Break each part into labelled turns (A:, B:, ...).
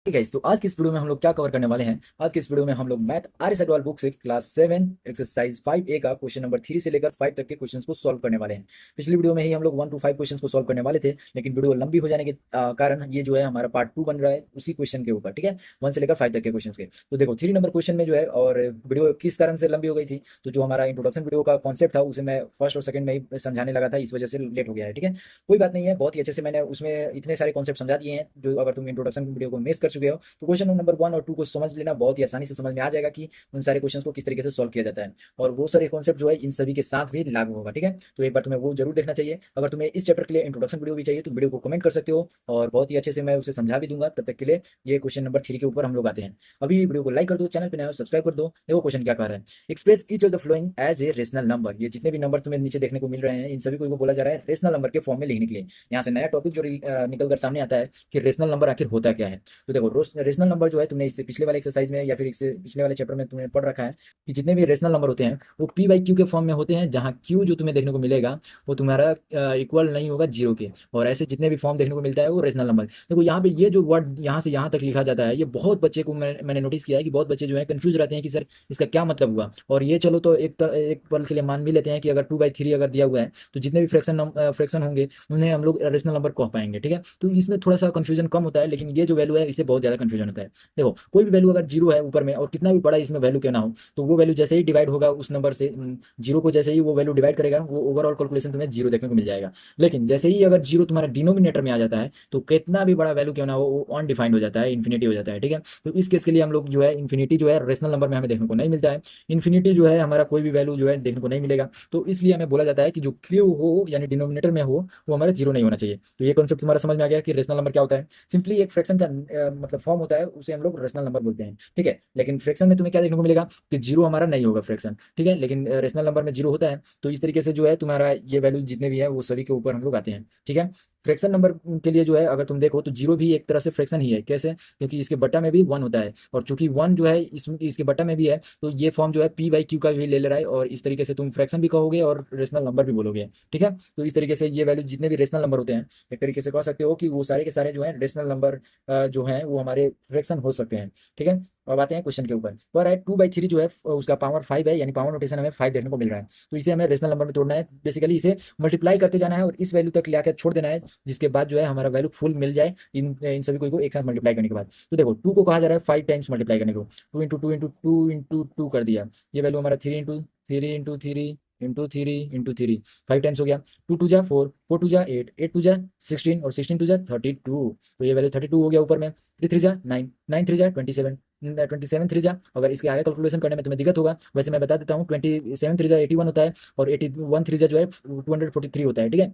A: ठीक है, तो आज की इस वीडियो में हम लोग क्या कवर करने वाले हैं। आज की इस वीडियो में हम लोग मैथ आर्य सटवाल बुक से क्लास 7 एक्सरसाइज 5A का क्वेश्चन नंबर 3 से लेकर 5 तक के क्वेश्चंस को सॉल्व करने वाले हैं। पिछली वीडियो में ही हम लोग 1 to 5 क्वेश्चंस को सॉल्व करने वाले थे, लेकिन वीडियो लंबी हो जाने के कारण ये जो है हमारा पार्ट 2 बन रहा है उसी क्वेश्चन के ऊपर। ठीक है, 1 से लेकर 5 तक के क्वेश्चन के। तो देखो 3 नंबर क्वेश्चन में जो है, और वीडियो किस कारण से लंबी हो गई थी, तो जो हमारा इंट्रोडक्शन वीडियो का कॉन्सेप्ट था उसे मैं फर्स्ट और सेकंड में ही समझाने लगा था, इस वजह से लेट हो गया है। ठीक है, कोई बात नहीं है, बहुत ही अच्छे से मैंने उसमें इतने सारे कॉन्सेप्ट समझा दिए हैं, जो अगर तुम इंट्रोडक्शन वीडियो को मिस कर चुके हो तो क्वेश्चन नंबर 1 और 2 को समझ लेना, बहुत ही आसानी से समझ में आ जाएगा कि उन सारे क्वेश्चंस को किस तरीके से सॉल्व किया जाता है, और वो सारे कॉन्सेप्ट जो है इन सभी के साथ भी लागू होगा। ठीक है, तो एक बार तुम्हें वो जरूर देखना चाहिए। अगर तुम्हें इस चैप्टर के लिए इंट्रोडक्शन वीडियो भी चाहिए तो वीडियो को कमेंट कर सकते हो, और बहुत ही अच्छे से मैं उसे समझा भी दूंगा। तब तक के लिए ये क्वेश्चन नंबर 3 के ऊपर हम लोग आते हैं। अभी वीडियो को लाइक कर दो, चैनल पर नए हो सब्सक्राइब कर दो। देखो क्वेश्चन क्या कह रहा है, express each of the following as a rational number. ये जितने भी नंबर तुम्हें नीचे देखने को मिल रहे हैं, इन सभी को बोला जा रहा है रेशनल नंबर के फॉर्म में लिखने के लिए। यहाँ से नया टॉपिक जो निकल कर सामने आता है कि रेशनल नंबर आखिर होता क्या है। तो देखो रेशनल नंबर जो है, तुमने इससे पिछले वाले एक्सरसाइज में या फिर इससे पिछले वाले चैप्टर में तुमने पढ़ रखा है कि जितने भी रेशनल नंबर होते हैं वो पी बाई क्यू के फॉर्म में होते हैं, जहाँ क्यू जो तुम्हें देखने को मिलेगा वो तुम्हारा इक्वल नहीं होगा जीरो के। और ऐसे जितने भी फॉर्म देखने को मिलता है वो रेशनल नंबर। देखो यहाँ पे ये जो वर्ड यहाँ से यहाँ तक लिखा जाता है, ये बहुत बच्चे को मैंने नोटिस किया है कि बहुत बच्चे जो है कंफ्यूज रहते हैं कि सर इसका क्या मतलब हुआ। और ये चलो तो एक पल के लिए मान भी लेते हैं कि अगर 2/3 अगर दिया हुआ है तो जितने भी फ्रैक्शन होंगे उन्हें हम लोग रेशनल नंबर कह पाएंगे। ठीक है, तो इसमें थोड़ा सा कंफ्यूजन कम होता है, लेकिन ये जो वैल्यू है इससे बहुत ज्यादा कंफ्यूजन होता है। देखो कोई भी वैल्यू अगर जीरो है ऊपर में, और कितना भी बड़ा इसमें वैल्यू क्यों ना हो, तो वो वैल्यू जैसे ही डिवाइड होगा उस नंबर से, जीरो को जैसे ही वो वैल्यू डिवाइड करेगा वो ओवरऑल कैलकुलेशन तुम्हें जीरो देखने को मिल जाएगा। लेकिन जैसे ही अगर जीरो तुम्हारा डिनोमिनेटर में आ जाता है तो कितना भी बड़ा वैल्यू क्यों ना हो वो अनडिफाइंड हो जाता है, इन्फिनिटी हो जाता है। ठीक है, तो इस केस के लिए हम लोग जो है इन्फिनिटी जो है रेशनल नंबर में हमें देखने को नहीं मिलता है। इन्फिनिटी जो है हमारा कोई भी वैल्यू जो है देखने को नहीं मिलेगा। तो इसलिए हमें बोला जाता है कि जो क्यू हो यानी डिनोमिनेटर में हो वो हमारा जीरो नहीं होना चाहिए। तो ये कॉन्सेप्ट तुम्हारा समझ में आ गया कि रेशनल नंबर क्या होता है। सिंपली एक फ्रैक्शन का मतलब फॉर्म होता है, उसे हम लोग रेशनल नंबर बोलते हैं। ठीक है, लेकिन फ्रैक्शन में तुम्हें क्या देखने को मिलेगा कि जीरो हमारा नहीं होगा फ्रैक्शन। ठीक है, लेकिन रेशनल नंबर में जीरो होता है। तो इस तरीके से जो है तुम्हारा ये वैल्यू जितने भी है वो सभी के ऊपर हम लोग आते हैं। ठीक है, फ्रैक्शन नंबर के लिए जो है अगर तुम देखो तो जीरो भी एक तरह से फ्रैक्शन ही है। कैसे? क्योंकि इसके बट्टा में भी वन होता है, और चूंकि वन जो है इसके बट्टा में भी है, तो ये फॉर्म जो है पी बाई क्यू का भी ले रहा है, और इस तरीके से तुम फ्रैक्शन भी कहोगे और रेशनल नंबर भी बोलोगे। ठीक है, तो इस तरीके से ये वैल्यू जितने भी रेशनल नंबर होते हैं, एक तरीके से कह सकते हो कि वो सारे के सारे जो है रेशनल नंबर जो है वो हमारे फ्रैक्शन हो सकते हैं। ठीक है, अब आते हैं क्वेश्चन के ऊपर। पर है 2/3 जो है उसका पावर 5 है, यानी पावर नोटेशन हमें 5 देखने को मिल रहा है। तो इसे हमें रेशनल नंबर में तोड़ना है, बेसिकली इसे मल्टीप्लाई करते जाना है और इस वैल्यू तक ले आकर छोड़ देना है, जिसके बाद जो है हमारा वैल्यू फुल मिल जाए इन इन सभी को एक साथ मल्टीप्लाई करने के बाद। तो देखो 2 को कहा जा रहा है 5 टाइम्स मल्टीप्लाई करने को, 2 इंटू 2 कर दिया, ये वैल्यू हमारा 3 इंटू 3 इंटू 3 इंटू 3 5 टाइम्स हो गया। 2 2 जा 4, 4 2 जा 8, 8 2 जा 16, और 16 2 जा 32। तो ये वैल्यू 32 हो गया ऊपर में। 3 3 जा 9, 9 3 जा 27, 27 3 जा। अगर इसके आगे कैलकुलेशन करने में तुम्हें दिक्कत होगा, वैसे मैं बता देता हूँ, 27 3 जा 81 होता है, और 81 3 जा जो है 243 होता है। ठीक है,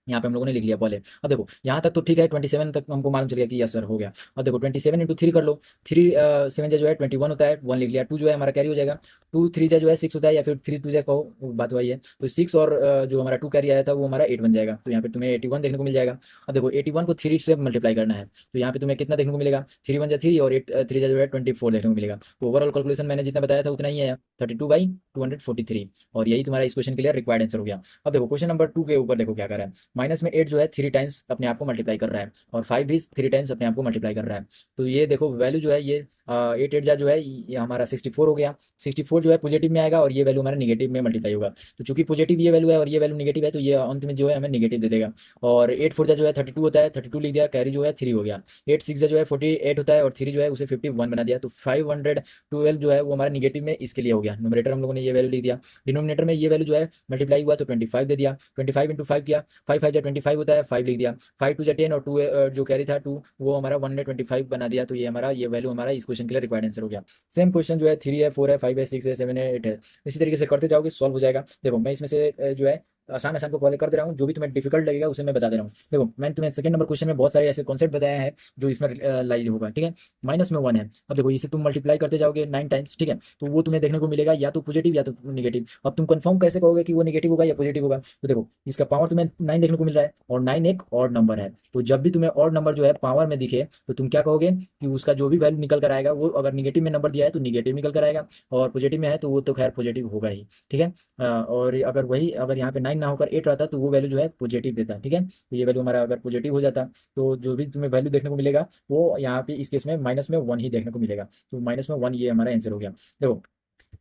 A: यहाँ पे हम लोगों ने लिख लिया पहले। अब देखो यहाँ तक तो ठीक है, 27 तक हमको मालूम चल गया कि यस सर हो गया। अब देखो 27 इंटू 3 कर लो, 3 7 जो है 21 होता है, 1 लिख लिया। 2 जो है हमारा कैरी हो जाएगा, 2 3 जो है 6 होता है, या फिर 3 2 कहो, वो बात वही है। तो 6 और जो हमारा 2 कैरी आया था वो हमारा 8 बन जाएगा। तो यहाँ पे तुम्हें 81 देखने को मिल जाएगा। अब देखो 81 को 3 से मल्टीप्लाई करना है, तो यहाँ पे तुम्हें कितना देखने को मिलेगा, 3 1 जा 3 और 8 3 जो है 24 देखने को मिलेगा। तो ओवरऑल कैलकुलेशन मैंने जितना बताया था उतना ही है, 32/243, और यही तुम्हारा इस क्वेश्चन के लिए रिक्वायर्ड आंसर हो गया। अब देखो क्वेश्चन नंबर 2 के ऊपर देखो क्या कर रहा है। माइनस में 8 जो है 3 टाइम्स अपने आप को मल्टीप्लाई कर रहा है, और 5 भी 3 टाइम्स अपने आप को मल्टीप्लाई कर रहा है। तो ये देखो वैल्यू जो है ये 8 8 जा जो है ये हमारा 64 हो गया। 64 जो है पॉजिटिव में आएगा, और ये वैल्यू हमारा निगेटिव में मल्टीप्लाई होगा। तो चूंकि पॉजिटिव ये वैल्यू है और ये वैल्यू निगेटिव है, तो ये अंत में जो है हमें निगेटिव दे देगा। और 8 4 जा जो है 32 होता है, 32 लिख दिया, कैरी जो है 3 हो गया। 8 6 जा जो है 48 होता है, और 3 जो है उसे 51 बना दिया। तो 512 जो है वो हमारा निगेटिव में इसके लिए हो गया। न्यूमरेटर हम लोगों ने ये वैल्यू लिख दिया, डिनोमिनेटर में ये वैल्यू जो है मल्टीप्लाई हुआ तो 25 दे दिया। 25 इंटू 5 किया, 5 5 जा 25 होता है, 5 लिख दिया। 5 2 जा 10, और 2 जो कैरी था 2 वो हमारा 1 ने 25 बना दिया। तो ये वैल्यू हमारा इस क्वेश्चन के लिए रिक्वायर्ड आंसर हो गया। सेम क्वेश्चन जो है 3 है, 4 है, 5 है, 6 है, 7 है, 8 है, इसी तरीके से करते जाओगे सॉल्व हो जाएगा। देखो मैं इसमें से जो है आसान आसान को पहले कर दे रहा हूँ, जो भी तुम्हें डिफिकल्ट लगेगा उसे मैं बता दे रहा हूँ। देखो मैंने तुम्हें सेकंड नंबर क्वेश्चन में बहुत सारे ऐसे कॉन्सेप्ट बताया है जो इसमें लाइव होगा। ठीक है, माइनस में 1 है। अब देखो इसे तुम मल्टीप्लाई करते जाओगे 9 टाइम्स। ठीक है, तो वो तुम्हें देखने को मिलेगा या तो पॉजिटिव या तो निगेटिव। अब तुम कंफर्म कैसे कहोगे कि वो निगेटिव होगा या पॉजिटिव होगा? तो देखो इसका पावर तुम्हें 9 देखने को मिल रहा है, और 9 एक ऑड नंबर है। तो जब भी तुम्हें ऑड नंबर जो है पावर में दिखे तो तुम क्या कहोगे कि उसका जो भी वैल्यू निकल कर आएगा, वो अगर निगेटिव में नंबर दिया है तो निगेटिव निकल कर आएगा, और पॉजिटिव में है तो वो तो खैर पॉजिटिव होगा ही। ठीक है, और अगर यहाँ पे 9 9 ना होकर 8 रहता तो वो वैल्यू जो है पॉजिटिव देता, ठीक है। तो ये वैल्यू हमारा अगर पॉजिटिव हो जाता तो जो भी तुम्हें वैल्यू देखने को मिलेगा वो यहाँ पे इस केस में माइनस में 1 ही देखने को मिलेगा। तो माइनस में 1 ये हमारा आंसर हो गया। देखो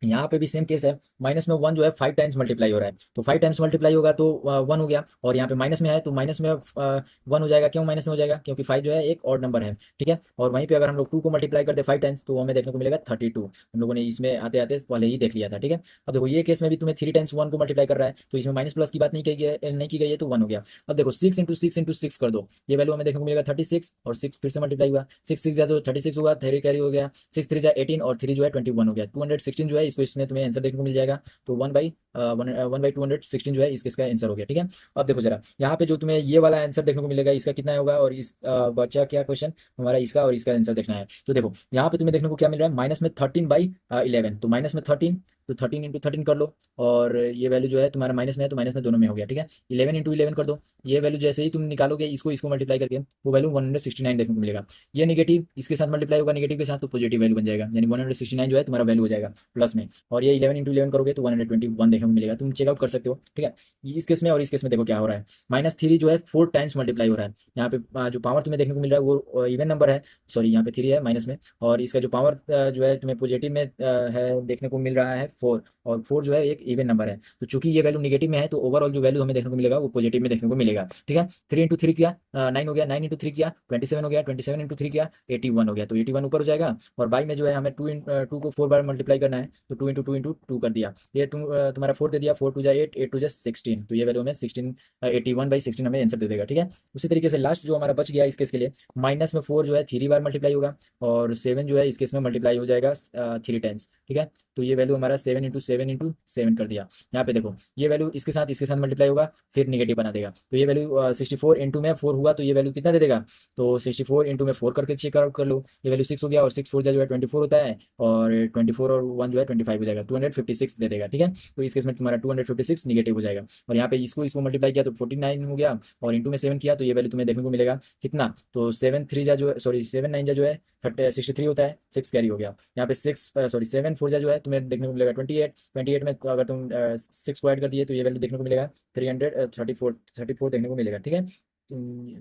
A: यहाँ पे भी सेम केस है, माइनस में 1 जो है 5 टाइम्स मल्टीप्लाई हो रहा है, तो 5 टाइम्स मल्टीप्लाई होगा तो 1 हो गया, और यहाँ पे माइनस में है तो माइनस में 1 हो जाएगा। क्यों माइनस में हो जाएगा? क्योंकि 5 जो है एक ऑड नंबर है, ठीक है। और वहीं पे अगर हम लोग 2 को मल्टीप्लाई करते 5 टाइम्स तो हमें देखने को मिलेगा 32। हम लोगों ने इसमें आते आते पहले ही देख लिया था, ठीक है। अब देखो ये केस में भी तुम्हें 3 टाइम्स 1 को मल्टीप्लाई कर रहा है, तो इसमें माइनस प्लस की बात नहीं की गई है, तो 1 हो गया। अब देखो 6 इंटू 6 कर दो, ये वैल्यू हमें देखने को मिलेगा 36, और 6 फिर से मल्टीप्लाई हुआ, 6 जा तो 36 होगा, 3 कैरी हो गया, 6 3 जा 18, और 3 जो है 21 हो गया, 216 जो है इसको इसमें तुम्हें आंसर देखने को मिल जाएगा। तो 1/216 जो है इसका आंसर हो गया, ठीक है। अब देखो जरा यहाँ पे जो तुम्हें ये वाला आंसर देखने को मिलेगा इसका कितना होगा, और इस बचा क्या क्वेश्चन हमारा इसका, और इसका आंसर देखना है। तो देखो यहाँ पे तुम्हें देखने को क्या मिल रहा है, माइनस में 13/11, तो माइनस में 13, तो 13 इंटू 13 कर लो, और ये वैल्यू जो है तुम्हारा माइनस में है तो माइनस में दोनों में हो गया, ठीक है। 11 इंटू 11 कर दो, ये वैल्यू जैसे ही तुम निकालोगे इसको इसको मल्टीप्लाई करके वो वैल्यू 169 देखने को मिलेगा। ये निगेटिव इसके साथ मल्टीप्लाई होगा नेगेटिव के साथ तो पॉजिटिव वैल्यू बन जाएगा, यानी 169 जो है तुम्हारा वैल्यू हो जाएगा प्लस में। और ये 11 इंटू 11 करोगे तो 121 देखने को मिलेगा, तुम चेकआउट कर सकते हो, ठीक है। इस केस में और इस केस में देखो क्या हो रहा है, -3 जो है 4 टाइम्स मल्टीप्लाई हो रहा है। यहाँ पे जो पावर तुम्हें देखने को मिल रहा है वो इवन नंबर है, सॉरी यहाँ पे 3 है माइनस में, और इसका जो पावर जो है तुम्हें पॉजिटिव में है देखने को मिल रहा है 4, और 4 जो है एक इवन नंबर है। तो चूंकि ये वैल्यू निगेटिव में है तो ओवरऑल जो वैल्यू हमें देखने को मिलेगा वो पॉजिटिव में देखने को मिलेगा, ठीक है। 3 इंटू 3 किया 9 हो गया, 9 इंटू 3 किया 27 हो गया, 27 इंटू 3 किया 81 हो गया, तो 81 ऊपर हो जाएगा। और बाई में जो है हमें 2 को 4 बार मल्टीप्लाई करना है, तो 2 इंटू 2 कर दिया, ये तुम्हारा 4 दे दिया, 4 2 जा 8, 8 2 जा 16, तो ये वैल्यू हमें 16 81/16 हमें आंसर दे देगा, ठीक है। उसी तरीके से लास्ट जो हमारा बच गया इस केस के लिए, माइनस में 4 जो है 3 बार मल्टीप्लाई होगा, और 7 जो है इस केस में मल्टीप्लाई हो जाएगा 3 टाइम्स, ठीक है। तो ये वैल्यू हमारा 7 इंटू 7 कर दिया। यहाँ पे देखो ये वैल्यू इसके साथ मल्टीप्लाई होगा फिर निगेटिव बना देगा, तो ये वैल्यू 64 इंटू में 4 हुआ तो ये वैल्यू कितना दे देगा, तो 64 इंटू में 4 करके चेक आउट कर लो, ये वैल्यू 6 हो गया, और 6 4 जो है 24 होता है, और 24 और 1 जो है 25 हो जाएगा, 256 दे देगा, ठीक है। तो इस केस में तुम्हारा 256 निगेटिव हो जाएगा, और यहाँ पे इसको इसको मल्टीप्लाई किया तो 49 हो गया, और इंटू में 7 किया तो ये वैल्यू तुम्हें देखने को मिलेगा कितना, तो 7 3 जा जो है सॉरी 7 9 जा जो है 63 होता है, 6 कैरी हो गया। यहाँ पे 7 4 जा जो है तुम्हें देखने को मिलेगा 28 में अगर तुम 6 को ऐड कर दिए तो ये वैल्यू देखने को मिलेगा 334 देखने को मिलेगा, ठीक है।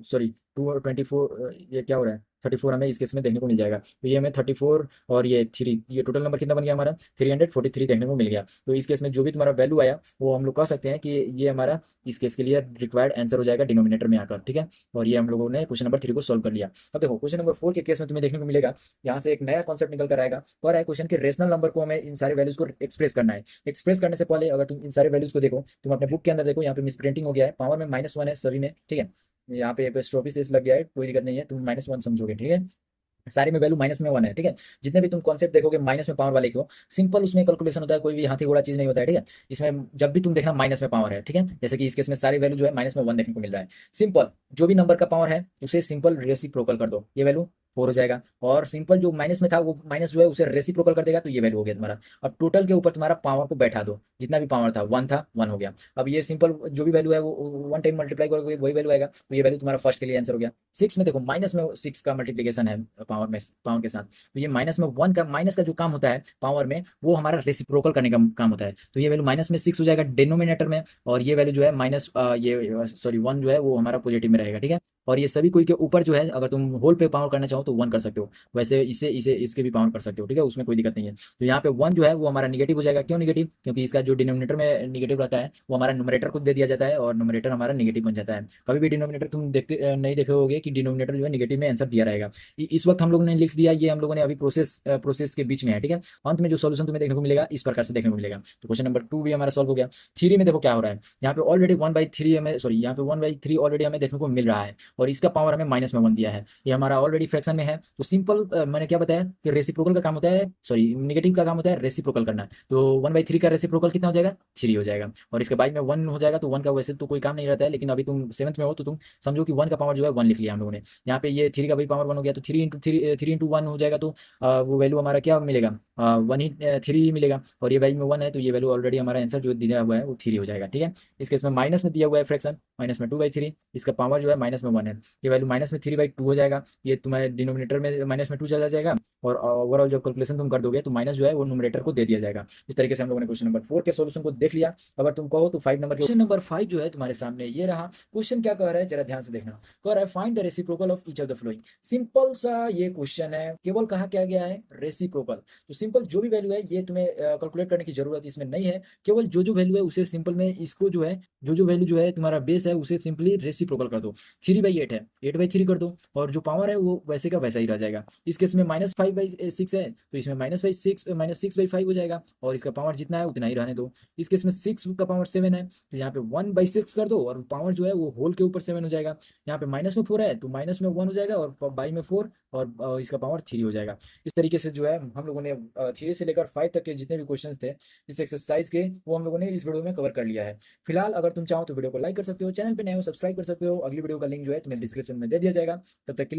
A: सॉरी 224 ये क्या हो रहा है, 34 हमें इस केस में देखने को मिल जाएगा, तो ये हमें 34 और ये 3, ये टोटल नंबर कितना बन गया हमारा 343 देखने को मिल गया। तो इस केस में जो भी तुम्हारा वैल्यू आया वो हम लोग कह सकते हैं कि ये हमारा इस केस के लिए रिक्वायर्ड आंसर हो जाएगा डिनोमिनेटर में आकर, ठीक है। और ये हम लोगों ने क्वेश्चन नंबर 3 को सॉल्व कर लिया। अब देखो क्वेश्चन नंबर 4 के केस में तुम्हें देखने को मिलेगा यहाँ से एक नया कॉन्सेप्ट निकल कर आएगा, और है क्वेश्चन के रेशनल नंबर को हमें इन सारे वैल्यूज को एक्सप्रेस करना है। एक्सप्रेस करने से पहले अगर तुम इन सारे वैल्यूज को देखो, तुम अपने बुक के अंदर देखो यहाँ पे मिस प्रिंटिंग हो गया है, पावर में -1 है सभी में, ठीक है। यहाँ पे स्टॉपिस लग गया है, कोई दिक्कत नहीं है, तुम -1 समझोगे, ठीक है। सारे में वैल्यू माइनस में 1 है, ठीक है। जितने भी तुम कॉन्सेप्ट देखोगे माइनस में पावर वाले को, सिंपल उसमें कैलकुलेशन होता है, कोई भी हाथी घोड़ा चीज नहीं होता है, ठीक है। इसमें जब भी तुम देखना माइनस में पावर है, ठीक है। जैसे कि इस केस में सारी वैल्यू जो है माइनस में 1 देखने को मिल रहा है। सिंपल जो भी नंबर का पावर है उसे सिंपल रेसिप्रोकल कर दो, ये वैल्यू 4 हो जाएगा, और सिंपल जो माइनस में था वो माइनस जो है उसे रेसिप्रोकल कर देगा तो ये वैल्यू हो गया तुम्हारा। अब टोटल के ऊपर तुम्हारा पावर को बैठा दो, जितना भी पावर था 1 हो गया। अब ये सिंपल जो भी वैल्यू है वो 1 टाइम मल्टीप्लाई करोगे वही वैल्यू आएगा, तो ये वैल्यू तुम्हारा फर्स्ट के लिए आंसर हो गया। 6 में देखो माइनस में 6 का मल्टीप्लीकेशन है पावर के साथ, तो ये माइनस में 1 का माइनस का जो काम होता है पावर में वो हमारा रेसिप्रोकल करने का काम होता है, तो ये वैल्यू माइनस में 6 हो जाएगा डिनोमिनेटर में, और ये वैल्यू जो है माइनस ये सॉरी 1 जो है वो हमारा पॉजिटिव में रहेगा, ठीक है। और ये सभी कोई के ऊपर जो है अगर तुम होल पे पावर करना चाहो तो 1 कर सकते हो, वैसे इसे इसे इसके भी पावर कर सकते हो, ठीक है, उसमें कोई दिक्कत नहीं है। तो यहाँ पे 1 जो है वो हमारा निगेटिव हो जाएगा, क्यों निगेटिव, क्योंकि इसका जो डिनोमिनेटर में निगेटिव रहता है वो हमारा न्यूमरेटर को दे दिया जाता है, और न्यूमरेटर हमारा निगेटिव बन जाता है। कभी भी डिनोमिनेटर तुम नहीं देखे होगे कि डिनोमिनेटर जो है निगेटिव में आंसर दिया रहेगा। इस वक्त हम लोगों ने लिख दिया, ये हम लोगों ने अभी प्रोसेस के बीच में है, ठीक है। अंत में जो सोल्यूशन तुम्हें देखने को मिलेगा इस प्रकार से देखने को मिलेगा। तो क्वेश्चन नंबर 2 भी हमारा सॉल्व हो गया। 3 में देखो क्या हो रहा है, यहाँ पे ऑलरेडी 1/3 हमें सॉरी यहाँ पे 1/3 ऑलरेडी हमें देखने को मिल रहा है, और इसका पावर हमें माइनस में 1 दिया है, ये हमारा ऑलरेडी फ्रैक्शन में है। तो सिंपल मैंने क्या बताया कि रेसिप्रोकल का काम होता है, सॉरी निगेटिव का काम होता है रेसिप्रोकल करना, तो 1/3 का रेसिप्रोकल कितना हो जाएगा 3 हो जाएगा, और इसके बाद में 1 हो जाएगा, तो 1 का वैसे तो कोई काम नहीं रहता है, लेकिन अभी तुम 7th में हो तो तुम समझो कि 1 का पावर जो है 1 लिख लिया हम लोगों ने। यहाँ पे ये 3 का भी पावर 1 हो गया, तो 3 इंटू 1 हो जाएगा, तो वो वैल्यू हमारा क्या मिलेगा 3 ही मिलेगा, और ये वैल्यू में 1 है तो ये वैल्यू ऑलरेडी हमारा आंसर जो दिया हुआ है वो 3 हो जाएगा, ठीक है। इस केस में माइनस में दिया हुआ है फ्रैक्शन, माइनस में 2/3, इसका पावर जो है माइनस में 1 है, ये वैल्यू माइनस में 3/2 हो जाएगा, ये तुम्हारे डिनोमिनेटर में माइनस में 2 चला जाएगा, और ओवरऑल जब कैलकुलेशन तुम कर दोगे तो माइनस जो है वो न्यूमरेटर को दे दिया जाएगा। इस तरीके से हम लोगों ने क्वेश्चन नंबर 4 के सॉल्यूशन को देख लिया। अगर तुम कहो तो 5 नंबर क्वेश्चन नंबर 5 जो है तुम्हारे सामने ये रहा। क्वेश्चन क्या कह रहा है जरा ध्यान से देखना। कह रहा है find the reciprocal of each of the flowing. Simple सा ये क्वेश्चन है, केवल कहा क्या गया है, रेसिप्रोकल। तो सिंपल जो भी वैल्यू है ये तुम्हें कैलकुलेट करने की जरूरत इसमें नहीं है, केवल जो वैल्यू है उसे सिंपल में इसको जो है जो वैल्यू जो है तुम्हारा बेस है उसे सिंपली रेसिप्रोकल कर दो। 3/8 है, 8/3 कर दो, और जो पावर है वो वैसे का वैसा ही रह जाएगा। इस केस में -5/6 है तो इसमें -6/5 हो जाएगा, और इसका पावर जितना है उतना ही रहने दो। इस केस में 6 का पावर 7 है तो यहाँ पे 1/6 कर दो, और पावर जो है वो होल के ऊपर 7 हो जाएगा। यहाँ पे माइनस में 4 है तो माइनस में 1 हो जाएगा, और बाई में 4, और इसका पावर 3 हो जाएगा। इस तरीके से जो है हम लोगों ने 3 से लेकर 5 तक के जितने भी क्वेश्चन थे इस एक्सरसाइज के, वो हम लोगों ने इस वीडियो में कवर कर लिया है। फिलहाल अगर तुम चाहो तो वीडियो को लाइक कर सकते हो, चैनल पे नए हो सब्सक्राइब कर सकते हो। अगली वीडियो का लिंक जो है तुम्हें डिस्क्रिप्शन में दे दिया जाएगा। तब तक के लिए